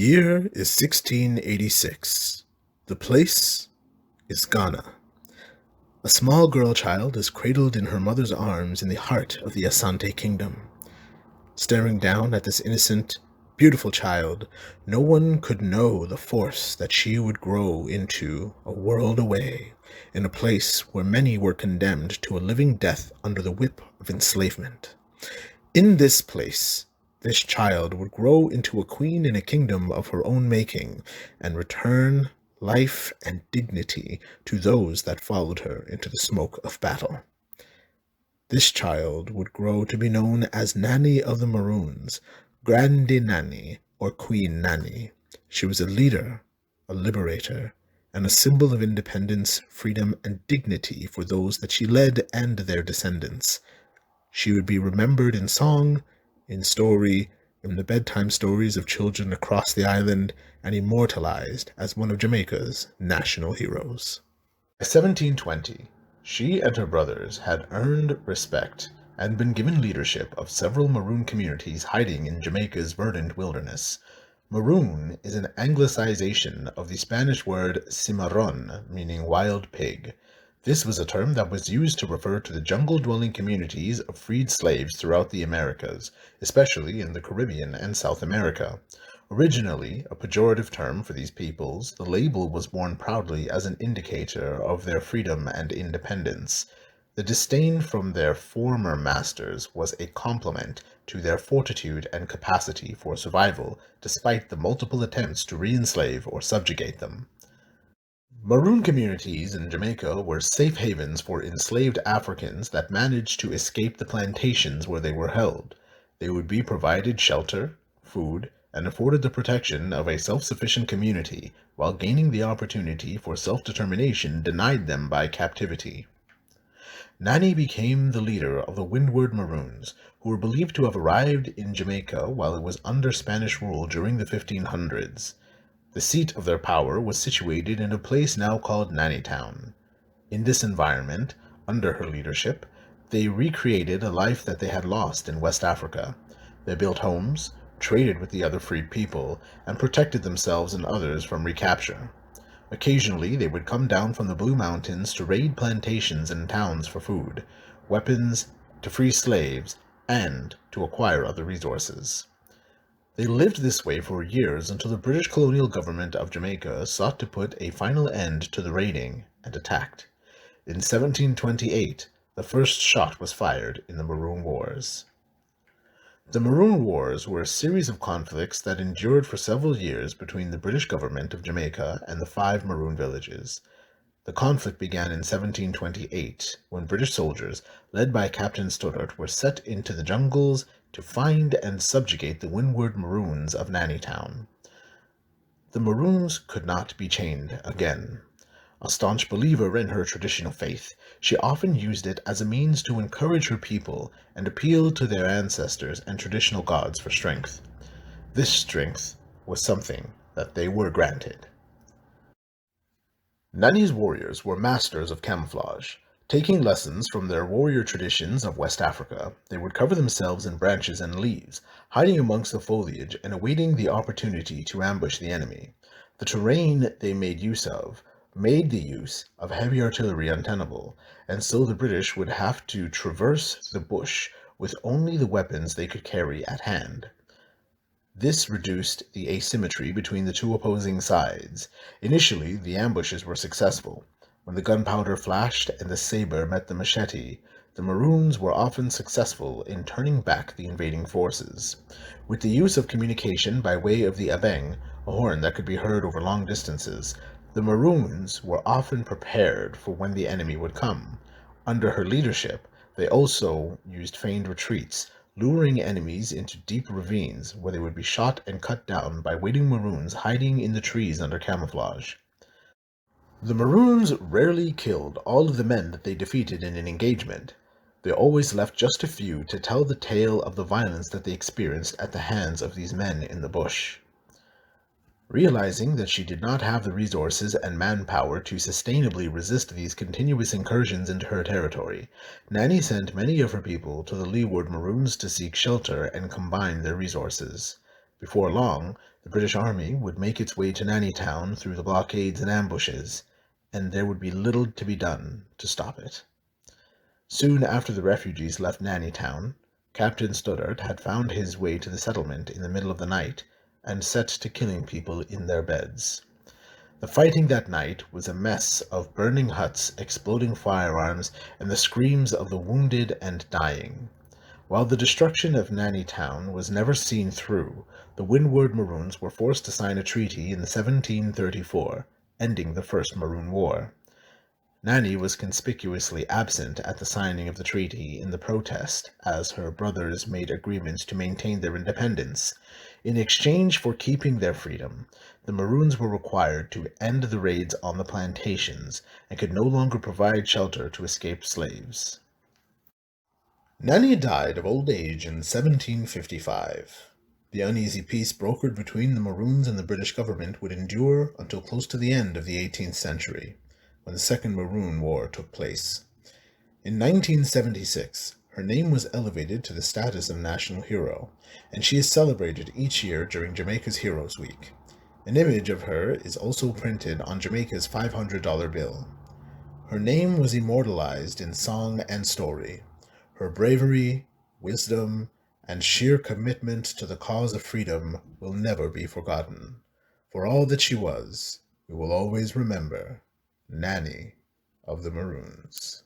year is 1686. The place is Ghana. A small girl child is cradled in her mother's arms in the heart of the Asante kingdom. Staring down at this innocent, beautiful child, no one could know the force that she would grow into a world away, in a place where many were condemned to a living death under the whip of enslavement. In this place, this child would grow into a queen in a kingdom of her own making, and return life and dignity to those that followed her into the smoke of battle. This child would grow to be known as Nanny of the Maroons, Grande Nanny, or Queen Nanny. She was a leader, a liberator, and a symbol of independence, freedom, and dignity for those that she led and their descendants. She would be remembered in song, in story, in the bedtime stories of children across the island, and immortalized as one of Jamaica's national heroes. By 1720, she and her brothers had earned respect and been given leadership of several Maroon communities hiding in Jamaica's verdant wilderness. Maroon is an anglicization of the Spanish word cimarron, meaning wild pig. This was a term that was used to refer to the jungle-dwelling communities of freed slaves throughout the Americas, especially in the Caribbean and South America. Originally a pejorative term for these peoples, the label was worn proudly as an indicator of their freedom and independence. The disdain from their former masters was a compliment to their fortitude and capacity for survival, despite the multiple attempts to re-enslave or subjugate them. Maroon communities in Jamaica were safe havens for enslaved Africans that managed to escape the plantations where they were held. They would be provided shelter, food, and afforded the protection of a self-sufficient community, while gaining the opportunity for self-determination denied them by captivity. Nanny became the leader of the Windward Maroons, who were believed to have arrived in Jamaica while it was under Spanish rule during the 1500s. The seat of their power was situated in a place now called Nannytown. In this environment, under her leadership, they recreated a life that they had lost in West Africa. They built homes, traded with the other freed people, and protected themselves and others from recapture. Occasionally, they would come down from the Blue Mountains to raid plantations and towns for food, weapons, to free slaves, and to acquire other resources. They lived this way for years until the British colonial government of Jamaica sought to put a final end to the raiding and attacked. In 1728, the first shot was fired in the Maroon Wars. The Maroon Wars were a series of conflicts that endured for several years between the British government of Jamaica and the 5 Maroon villages. The conflict began in 1728, when British soldiers, led by Captain Stoddart, were set into the jungles to find and subjugate the Windward Maroons of Nannytown. The Maroons could not be chained again. A staunch believer in her traditional faith, she often used it as a means to encourage her people and appeal to their ancestors and traditional gods for strength. This strength was something that they were granted. Nanny's warriors were masters of camouflage. Taking lessons from their warrior traditions of West Africa, they would cover themselves in branches and leaves, hiding amongst the foliage and awaiting the opportunity to ambush the enemy. The terrain they made the use of heavy artillery untenable, and so the British would have to traverse the bush with only the weapons they could carry at hand. This reduced the asymmetry between the two opposing sides. Initially, the ambushes were successful. When the gunpowder flashed and the saber met the machete, the Maroons were often successful in turning back the invading forces. With the use of communication by way of the abeng, a horn that could be heard over long distances, the Maroons were often prepared for when the enemy would come. Under her leadership, they also used feigned retreats, luring enemies into deep ravines where they would be shot and cut down by waiting Maroons hiding in the trees under camouflage. The Maroons rarely killed all of the men that they defeated in an engagement. They always left just a few to tell the tale of the violence that they experienced at the hands of these men in the bush. Realizing that she did not have the resources and manpower to sustainably resist these continuous incursions into her territory, Nanny sent many of her people to the leeward Maroons to seek shelter and combine their resources. Before long, The British Army would make its way to Nanny Town through the blockades and ambushes, and there would be little to be done to stop it. Soon after the refugees left Nanny Town, Captain Stoddart had found his way to the settlement in the middle of the night and set to killing people in their beds. The fighting that night was a mess of burning huts, exploding firearms, and the screams of the wounded and dying. While the destruction of Nanny Town was never seen through, the Windward Maroons were forced to sign a treaty in 1734, ending the First Maroon War. Nanny was conspicuously absent at the signing of the treaty in the protest, as her brothers made agreements to maintain their independence. In exchange for keeping their freedom, the Maroons were required to end the raids on the plantations and could no longer provide shelter to escaped slaves. Nanny died of old age in 1755. The uneasy peace brokered between the Maroons and the British government would endure until close to the end of the 18th century, when the Second Maroon War took place. In 1976, her name was elevated to the status of national hero, and she is celebrated each year during Jamaica's Heroes Week. An image of her is also printed on Jamaica's $500 bill. Her name was immortalized in song and story. Her bravery, wisdom, and sheer commitment to the cause of freedom will never be forgotten. For all that she was, we will always remember Nanny of the Maroons.